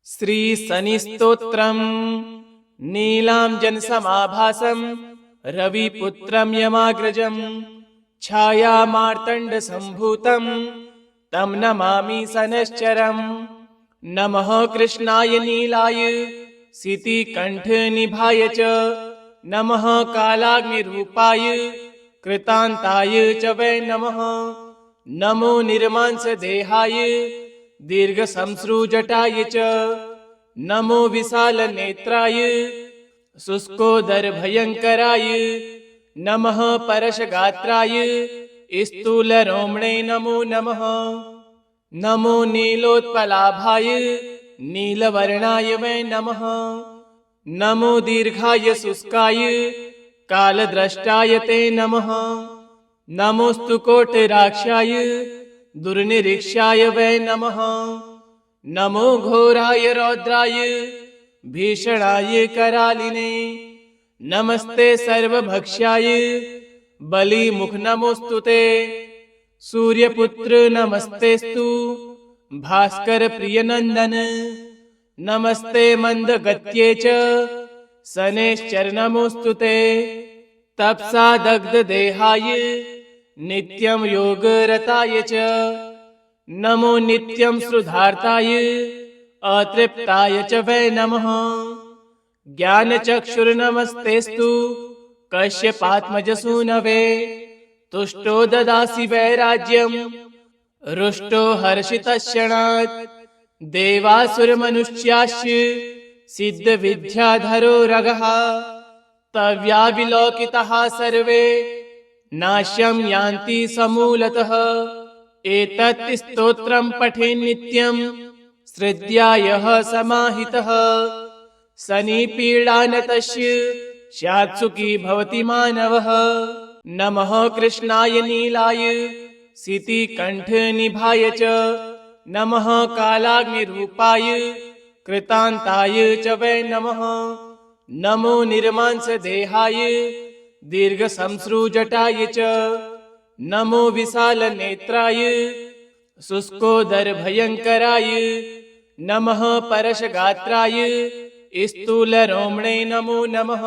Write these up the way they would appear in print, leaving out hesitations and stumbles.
श्री शनि स्तोत्रम् नीलांजनसमाभासं रविपुत्रं यमाग्रजं छायामार्तण्डसम्भूतं तं नमामि शनैश्चरम्। नमः कृष्णाय नीलाय सितिकण्ठनिभाय च नमः कालाग्निरूपाय कृतान्ताय च वै नमः। नमो निर्मांसदेहाय दीर्घसंसृजटाय च नमो विशालनेत्राय शुष्कोदरभयङ्कराय नमः परशगात्राय स्थूलरोमणे नमो नमः। नमो नीलोत्पलाभाय नीलवर्णाय वै नमः। नमो दीर्घाय शुष्काय कालद्रष्टाय ते नमः। नमोस्तु कोटिराक्षाय दुर्निरीक्षाय वै नमः। नमो घोराय रौद्राय भीषणाय करालिने नमस्ते सर्वभक्ष्याय बलिमुख नमोस्तुते। सूर्यपुत्र नमस्तेस्तु भास्कर प्रियनंदन नमस्ते मंदगत्ये च शनैश्चर नमोस्तुते। तपसा दग्ध देहाय नित्यं योगरताय च नमो नित्यं श्रुधार्ताय अतृप्ताय च वै नमः। ज्ञानचक्षुर्नमस्तेस्तु कश्यपात्मजसूनवे तुष्टो ददासि वैराज्यं रुष्टो हर्षितश्यणात् देवासुरमनुष्याश्च सिद्धविद्याधरो रगः तव्याविलोकिताः सर्वे नाश्यं यान्ति समूलतः। एतत् स्तोत्रं पठेन् नित्यं श्रद्धया समाहितः शनिपीडानतस्य स्यात् सुखी भवति मानवः। नमः कृष्णाय नीलाय सितिकण्ठनिभाय च नमः कालाग्निरूपाय कृतान्ताय च वै नमः। नमो निर्मांसदेहाय दीर्घसंसृजटाय च नमो विशालनेत्राय शुष्कोदरभयङ्कराय नमः परशगात्राय स्थूलरोमणे नमो नमः।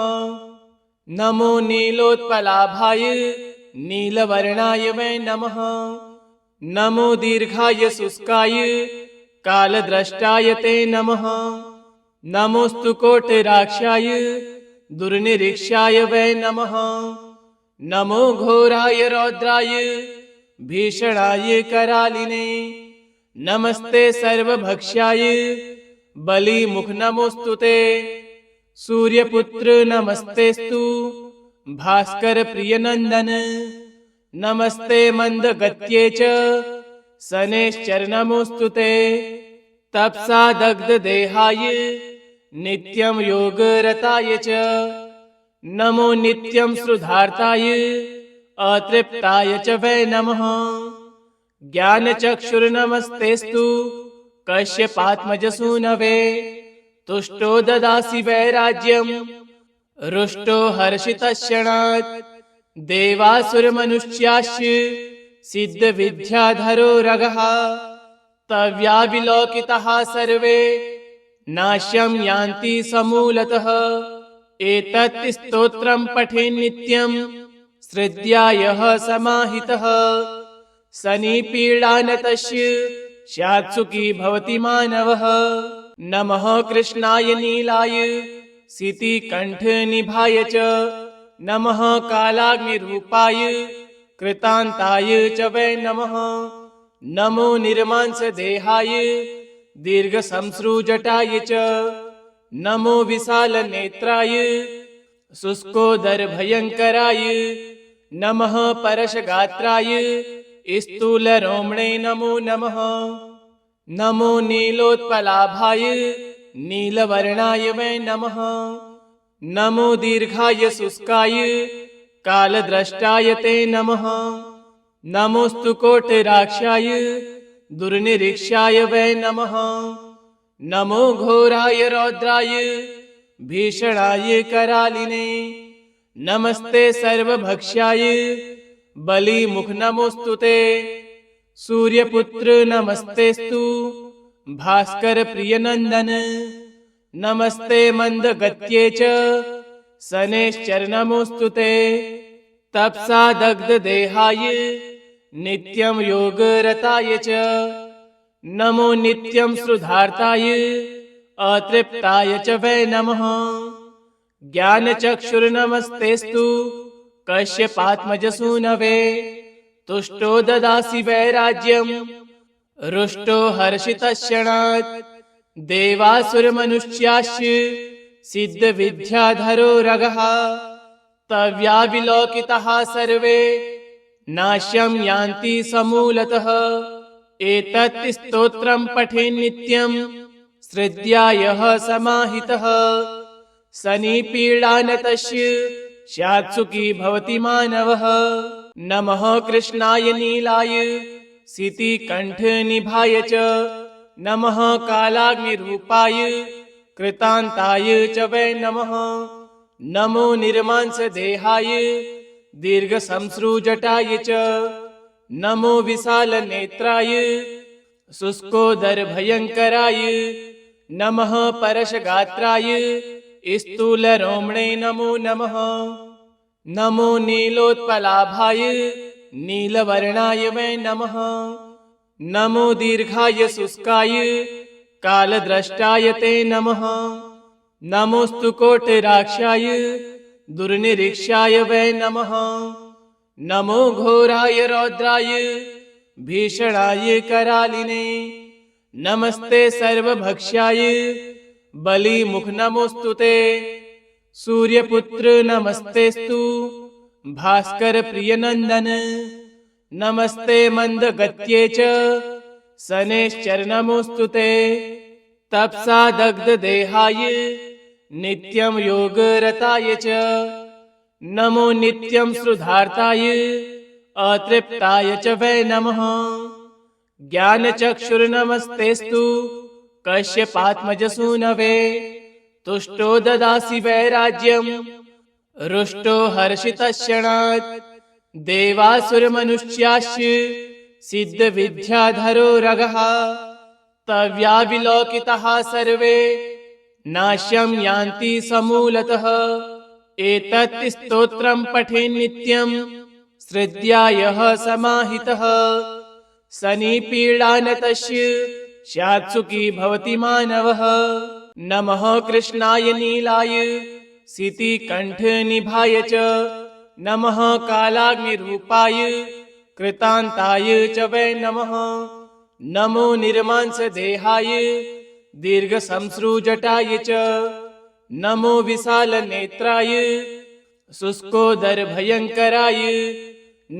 नमो नीलोत्पलाभाय नीलवर्णाय वै नमः। नमो दीर्घाय शुष्काय कालद्रष्टाय ते नमः। नमोस्तु कोटिराक्षाय दुर्निरीक्षाय वै नमः। नमो घोराय रौद्राय भीषणाय करालिने नमस्ते सर्वभक्ष्याय बलिमुख नमोस्तुते। सूर्यपुत्र नमस्तेस्तु भास्कर प्रियनंदन नमस्ते मंदगत्ये च शनैश्चर नमोस्तुते। तपसा दग्ध देहाय नित्यं योगरताय च नमो नित्यं श्रुधार्ताय अतृप्ताय च वै नमः। ज्ञानचक्षुर्नमस्तेस्तु कश्यपात्मजसूनवे तुष्टो ददासि वैराज्यं रुष्टो हर्षितश्यणात् देवासुरमनुष्याश्च सिद्धविद्याधरो रगः तव्याविलोकिताः सर्वे नाश्यं यान्ति समूलतः। एतत् स्तोत्रं पठेन् नित्यं श्रद्धया समाहितः शनिपीडानतस्य स्यात् सुखी भवति मानवः। नमः कृष्णाय नीलाय सितिकण्ठनिभाय च नमः कालाग्निरूपाय कृतान्ताय च वै नमः। नमो निर्मांसदेहाय दीर्घसंसृजटाय च नमो विशालनेत्राय शुष्कोदरभयङ्कराय नमः परशगात्राय स्थूलरोमणे नमो नमः। नमो नीलोत्पलाभाय नीलवर्णाय वै नमः। नमो दीर्घाय शुष्काय कालद्रष्टाय ते नमः। नमोस्तु कोटिराक्षाय दुर्निरीक्षाय वै नमः। नमो घोराय रौद्राय भीषणाय करालिने नमस्ते सर्वभक्ष्याय बलिमुख नमोस्तुते। सूर्यपुत्र नमस्तेस्तु भास्कर प्रियनंदन नमस्ते मंदगत्ये च शनैश्चरणमोऽस्तुते तपसा दग्ध देहाय नित्यं योगरताय च नमो नित्यं सुधार्ताय अतृप्ताय च वै नमः ज्ञानचक्षुर्नमस्तेस्तु कश्यपात्मजसूनवे तुष्टो ददासि वैराज्यं रुष्टो हर्षितश्यणात् देवासुरमनुष्याश्च सिद्धविद्याधरो रगः तव्याविलोकितः सर्वे नाश्यं यान्ति समूलतः एतत् स्तोत्रं पठेन्नित्यं श्रद्धया यः समाहितः शनिपीडानतस्य स्यात् सुखी भवति मानवः। नमः कृष्णाय नीलाय सितिकण्ठनिभाय च नमः कालाग्निरूपाय कृतान्ताय च वै नमः नमो निर्मांसदेहाय दीर्घसंसृजटाय च नमो विशालनेत्राय शुष्कोदरभयङ्कराय नमः परशगात्राय स्थूलरोमणे नमो नमः नमो नीलोत्पलाभाय नीलवर्णाय वै नमः नमो दीर्घाय शुष्काय कालद्रष्टाय ते नमः नमोस्तु कोटिराक्षाय दुर्निरीक्षाय वै नमः नमो घोराय रौद्राय भीषणाय करालिने नमस्ते सर्वभक्ष्याय बलिमुख नमोस्तुते सूर्यपुत्र नमस्तेस्तु भास्कर प्रियनंदन नमस्ते मंदगत्ये च शनैश्चरणमोऽस्तुते तपसा दग्ध देहाय नित्यं योगरताय च नमो नित्यं सुधार्ताय अतृप्ताय च वै नमः ज्ञानचक्षुर्नमस्तेस्तु कश्यपात्मजसूनवे तुष्टो ददासि वैराज्यं रुष्टो हर्षितश्यणात् देवासुरमनुष्याश्च सिद्धविद्याधरो रगः तव्याविलोकितः सर्वे नाश्यं यान्ति समूलतः एतत् स्तोत्रं पठेन्नित्यं श्रद्धया यः समाहितः शनिपीडानतस्य स्यात् सुखी भवति मानवः। नमः कृष्णाय नीलाय सितिकण्ठनिभाय च नमः कालाग्निरूपाय कृतान्ताय च वै नमः नमो निर्मांसदेहाय दीर्घसंसृजटाय च नमो विशालनेत्राय शुष्कोदरभयङ्कराय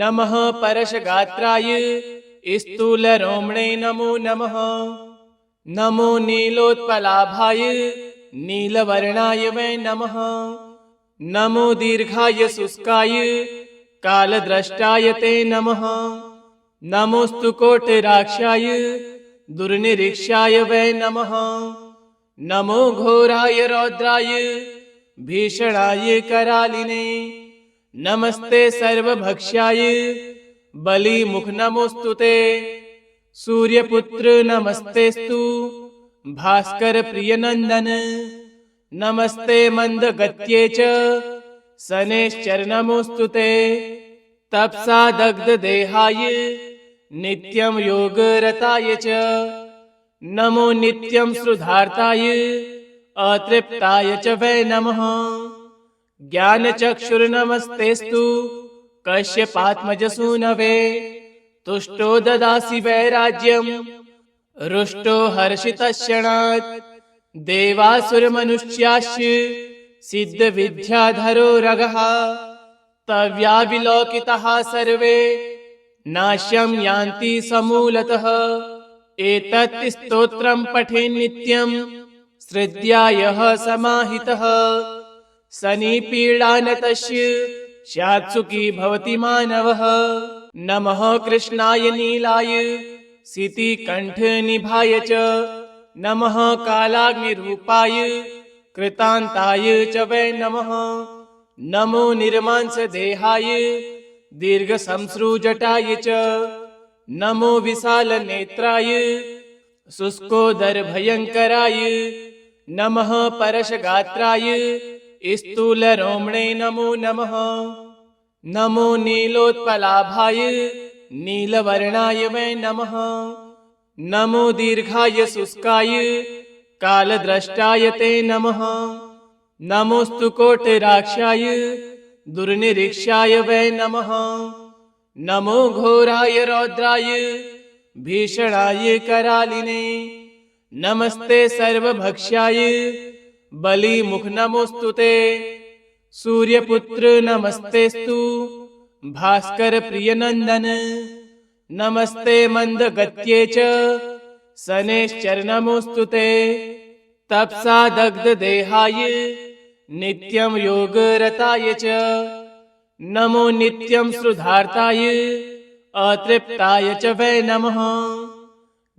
नमः परशगात्राय स्थूलरोमणे नमो नमः नमो नीलोत्पलाभाय नीलवर्णाय वै नमः नमो दीर्घाय शुष्काय कालद्रष्टाय ते नमः नमोस्तु कोटिराक्षाय दुर्निरीक्षाय वै नमः नमो घोराय रौद्राय भीषणाय करालिने नमस्ते सर्वभक्ष्याय बलिमुख नमोस्तुते सूर्यपुत्र नमस्तेस्तु भास्कर प्रियनंदन नमस्ते मंदगत्ये च शनैश्चरणमोऽस्तुते तपसा दग्ध देहाय नित्यं योगरताय च नमो नित्यं सुधार्ताय अतृप्ताय च वै नमः ज्ञानचक्षुर्नमस्तेस्तु कश्यपात्मजसूनवे तुष्टो ददासि वैराज्यं रुष्टो हर्षितश्यणात् देवासुरमनुष्याश्च सिद्धविद्याधरो रगः तव्याविलोकितः सर्वे नाश्यं यान्ति समूलतः एतत् स्तोत्रं पठेन्नित्यं श्रद्धया यः समाहितः शनिपीडानतस्य स्यात् सुखी भवति मानवः। नमः कृष्णाय नीलाय सितिकण्ठनिभाय च नमः कालाग्निरूपाय कृतान्ताय च वै नमः नमो निर्मांसदेहाय दीर्घसंसृजटाय च नमो विशालनेत्राय शुष्कोदर भयंकराय नमः परशगात्राय स्थूलरोमणे नमो नमः। नमो नीलोत्पलाभाय नीलवर्णाय वै नमः। नमो दीर्घाय शुष्काय कालद्रष्टाय ते नमः। नमोस्तु कोटिराक्षाय दुर्निरीक्षाय वै नमः। नमो घोराय रौद्राय भीषणाय करालिने। नमस्ते सर्वभक्ष्याय बलिमुख नमोस्तुते। सूर्यपुत्र नमस्तेस्तु भास्कर प्रियनंदन। नमस्ते मंदगत्ये च शनैश्चर नमोस्तुते। तपसा दग्ध देहाय नित्यं योगरताय च नमो नित्यं श्रुधार्ताय अतृप्ताय च वै नमः।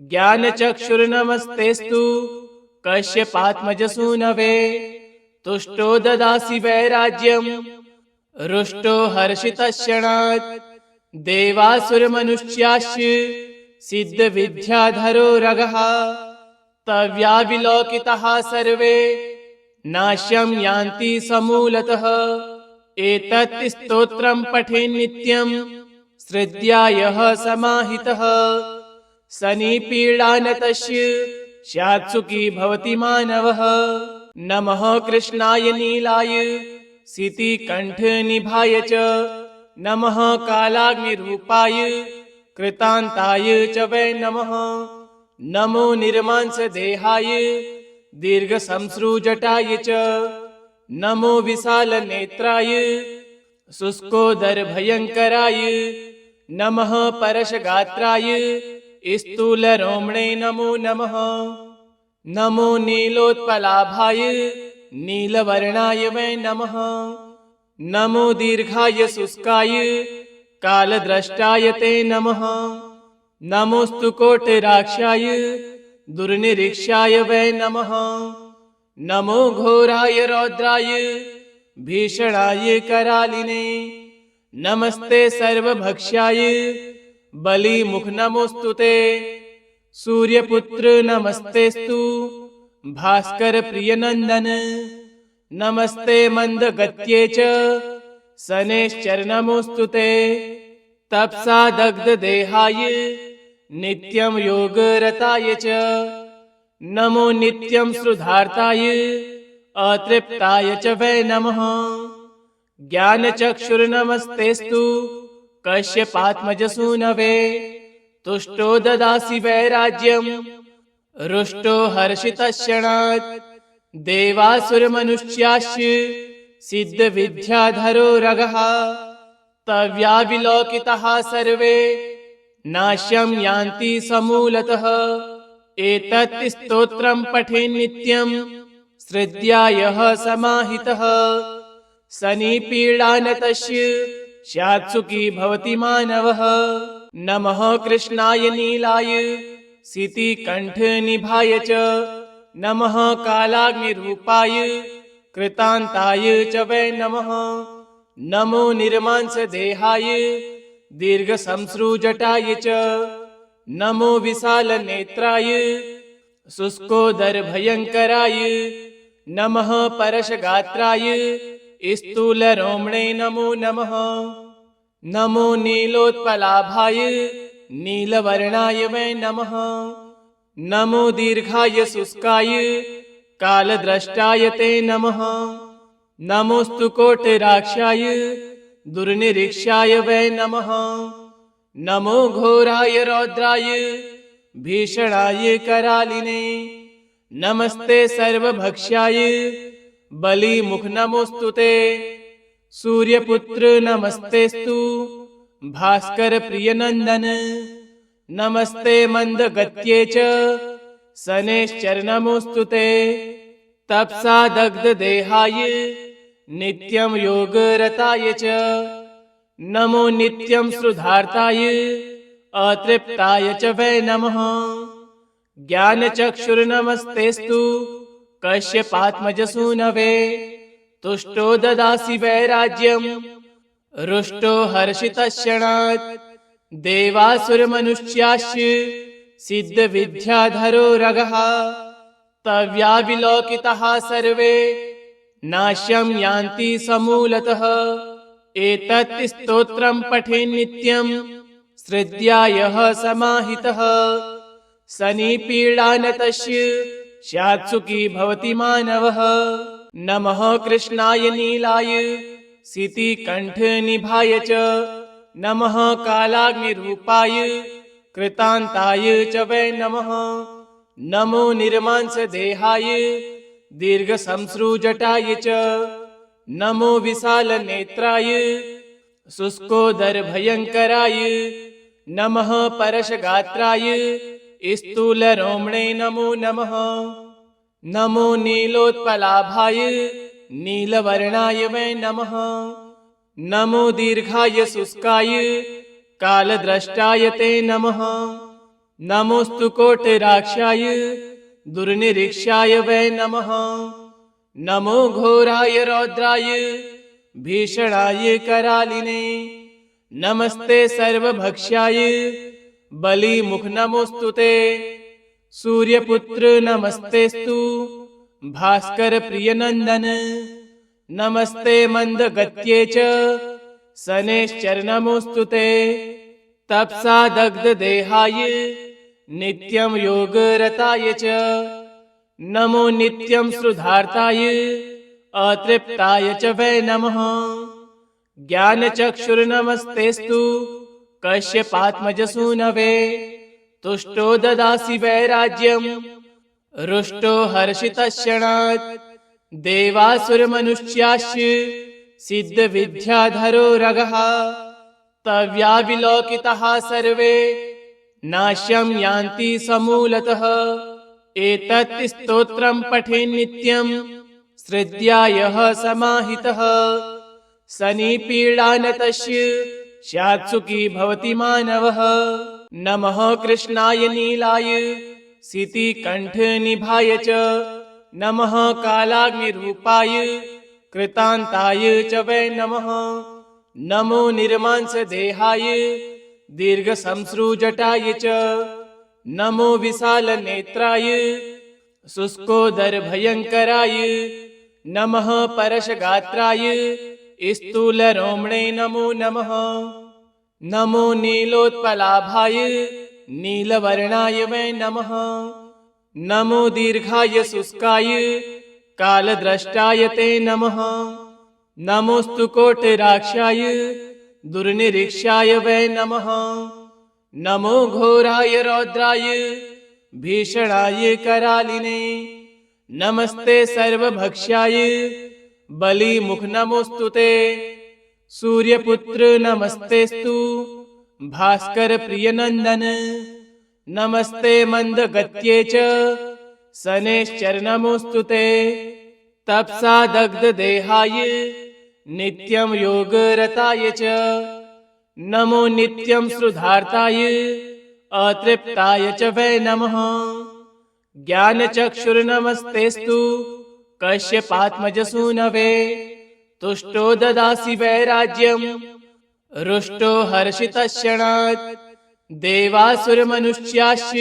ज्ञानचक्षुर्नमस्तेस्तु कश्यपात्मजसूनवे। तुष्टो ददासि वैराज्यं रुष्टो हर्षितश्यणात्। देवासुरमनुष्याश्च सिद्धविद्याधरो रगः। तव्याविलोकिताः सर्वे नाश्यं यान्ति समूलतः। एतत् स्तोत्रं पठेन् नित्यं श्रद्धया यः समाहितः। शनिपीडानतस्य स्यात् सुखी भवति मानवः। नमः कृष्णाय नीलाय सितिकण्ठनिभाय च नमः कालाग्निरूपाय कृतान्ताय च वै नमः। नमो निर्मांसदेहाय दीर्घसंश्रुजटाय च नमो विशालनेत्राय शुष्कोदरभयंकराय नमः परशगात्राय स्थूलरोमणे नमो नमः। नमो नीलोत्पलाभाय नीलवर्णाय वै नमः। नमो दीर्घाय शुष्काय कालद्रष्टाय ते नमः। नमोस्तु कोटिराक्षाय दुर्निरीक्षाय वै नमः। नमो घोराय रौद्राय भीषणाय करालिने। नमस्ते सर्वभक्ष्याय बलिमुख नमोस्तुते। सूर्यपुत्र नमस्तेस्तु भास्कर प्रियनंदन। नमस्ते मंदगत्ये च शनैश्चर नमोस्तुते। तपसा दग्ध देहाय नित्यं योगरताय च नमो नित्यं श्रुधार्ताय अतृप्ताय च वै नमः। ज्ञानचक्षुर्नमस्तेस्तु कश्यपात्मजसूनवे। तुष्टो ददासि वैराज्यं रुष्टो हर्षितश्यणात्। देवासुरमनुष्याश्च सिद्धविद्याधरो रगः। तव्याविलोकिताः सर्वे नाश्यं यान्ति समूलतः। एतत् स्तोत्रं पठेन् नित्यं श्रद्धया यः समाहितः। शनिपीडानतस्य स्यात् सुखी भवति मानवः। नमः कृष्णाय नीलाय सितिकण्ठनिभाय च नमः कालाग्निरूपाय कृतान्ताय च वै नमः। नमो निर्मांसदेहाय दीर्घसंश्रुजटाय च नमो विशालनेत्राय शुष्कोदरभयंकराय नमः परशगात्राय स्थूलरोमणे नमो नमः। नमो नीलोत्पलाभाय नीलवर्णाय वै नमः। नमो दीर्घाय शुष्काय कालद्रष्टाय ते नमः। नमोस्तु कोटिराक्षाय दुर्निरीक्षाय वै नमः। नमो घोराय रौद्राय भीषणाय करालिने। नमस्ते सर्वभक्ष्याय बलिमुख नमोस्तुते। सूर्यपुत्र नमस्तेस्तु भास्कर प्रियनंदन। नमस्ते मंदगत्ये च शनैश्चर नमोस्तुते। तपसा दग्ध देहाय नित्यं योगरताय च नमो नित्यं श्रुधार्ताय अतृप्ताय च वै नमः। ज्ञानचक्षुर्नमस्तेस्तु कश्यपात्मजसूनवे। तुष्टो ददासि वैराज्यं रुष्टो हर्षितश्यणात्। देवासुरमनुष्याश्च सिद्धविद्याधरो रगः तव्याविलोकितः सर्वे नाश्यं यान्ति समूलतः एतत् स्तोत्रं पठेन् नित्यं श्रद्धया यः समाहितः शनिपीडा न तस्य स्यात् सुखी भवति मानवः। नमः कृष्णाय नीलाय सितिकण्ठनिभाय च नमः कालाग्निरूपाय कृतान्ताय च वै नमः। नमो निर्मांसदेहाय दीर्घसंश्रुजटाय च नमो विशालनेत्राय शुष्कोदरभयङ्कराय नमः परशगात्राय स्थूलरोमणे नमो नमः। नमो नीलोत्पलाभाय नीलवर्णाय वै नमः। नमो दीर्घाय शुष्काय कालद्रष्टाय ते नमः। नमोस्तु कोटिराक्षाय दुर्निरीक्षाय वै नमः। नमो घोराय रौद्राय भीषणाय करालिने नमस्ते सर्वभक्ष्याय बलिमुख नमोस्तु ते। सूर्यपुत्र नमस्तेस्तु भास्कर प्रियनंदन नमस्ते मंदगत्ये च शनैश्चर नमोस्तु ते। तपसा दग्ध देहाय नित्यं योगरताय च नमो नित्यं श्रुधार्ताय अतृप्ताय च वै नमः। ज्ञानचक्षुर्नमस्तेस्तु कश्यपात्मजसूनवे तुष्टो ददासि वैराज्यं रुष्टो हर्षितश्यणात् देवासुरमनुष्याश्च सिद्धविद्याधरो रगः तव्याविलोकितः सर्वे नाश्यं यान्ति समूलतः एतत् स्तोत्रं पठेन् नित्यं श्रद्धया यः समाहितः शनिपीडा न तस्य स्यात् सुखी भवति मानवः। नमः कृष्णाय नीलाय सितिकण्ठनिभाय च नमः कालाग्निरूपाय कृतान्ताय च वै नमः। नमो निर्मांसदेहाय दीर्घसंश्रुजटाय च नमो विशालनेत्राय शुष्कोदरभयङ्कराय नमः परशगात्राय स्थूलरोमणे नमो नमः। नमो नीलोत्पलाभाय नीलवर्णाय वै नमः। नमो दीर्घाय शुष्काय कालद्रष्टाय ते नमः। नमोस्तु कोटिराक्षाय दुर्निरीक्षाय वै नमः। नमो घोराय रौद्राय भीषणाय करालिने नमस्ते सर्वभक्ष्याय बलिमुख नमोस्तु ते। सूर्यपुत्र नमस्तेस्तु भास्कर प्रियनंदन नमस्ते मंदगत्ये च शनैश्चर नमोस्तु ते। तपसा दग्ध देहाय नित्यं योगरताय च नमो नित्यं श्रुधार्ताय अतृप्ताय च वै नमः। ज्ञानचक्षुर्नमस्तेस्तु कश्यपात्मजसूनवे तुष्टो ददासि वैराज्यं रुष्टो हर्षितश्यणात् देवासुरमनुष्याश्च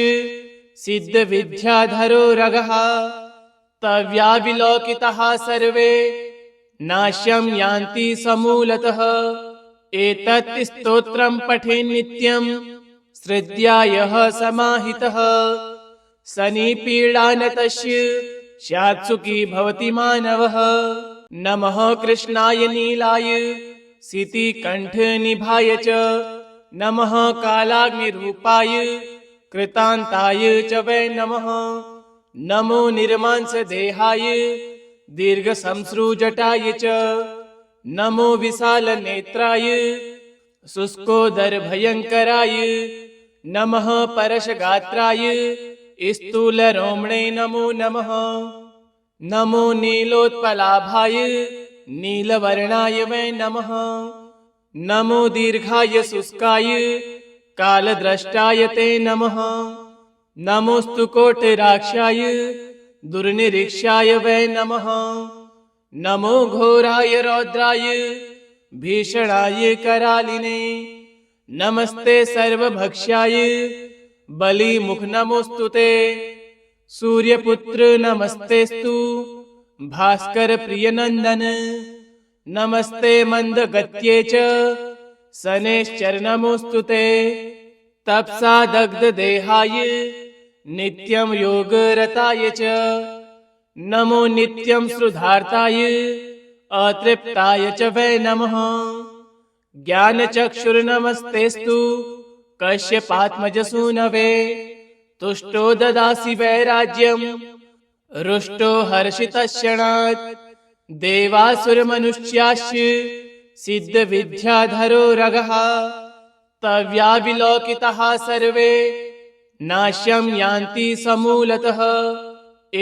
सिद्धविद्याधरो रगः तव्याविलोकितः सर्वे नाश्यं यान्ति समूलतः एतत् स्तोत्रं पठेन् नित्यं श्रद्धया यः समाहितः शनिपीडा न तस्य स्यात् सुखी भवति मानवः। नमः कृष्णाय नीलाय सितिकण्ठनिभाय च नमः कालाग्निरूपाय कृतान्ताय च वै नमः। नमो निर्मांसदेहाय दीर्घसंश्रुजटाय च नमो विशालनेत्राय शुष्कोदरभयङ्कराय नमः परशगात्राय स्थूलरोमणे नमो नमः। नमो नीलोत्पलाभाय नीलवर्णाय वै नमः। नमो दीर्घाय शुष्काय कालद्रष्टाय ते नमः। नमोस्तु कोटिराक्षाय दुर्निरीक्षाय वै नमः। नमो घोराय रौद्राय भीषणाय करालिने नमस्ते सर्वभक्ष्याय बलिमुख नमोस्तुते सूर्यपुत्र नमस्तेस्तु भास्कर प्रियनंदन नमस्ते मंदगत्ये च शनैश्चर नमोस्तुते तपसा दग्ध देहाय नित्यं योगरताय च नमो नित्यं श्रुधार्ताय अतृप्ताय च वै नमः ज्ञानचक्षुर्नमस्तेस्तु कश्यपात्मजसूनवे तुष्टो ददासि वैराज्यं रुष्टो हर्षितश्यणात् देवासुरमनुष्याश्च सिद्धविद्याधरो रगः तव्याविलोकितः सर्वे नाश्यं यान्ति समूलतः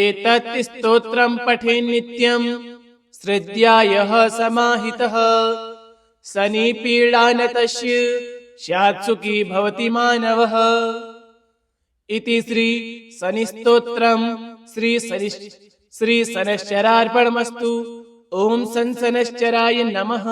एतत् स्तोत्रं पठेन् नित्यं श्रद्धया यः समाहितः शनिपीडा न तस्य स्यात् सुखी भवति मानवः। इति श्री शनिस्तोत्रम् श्री शनैश्चरार्पणमस्तु। ओम शनैश्चराय नमः।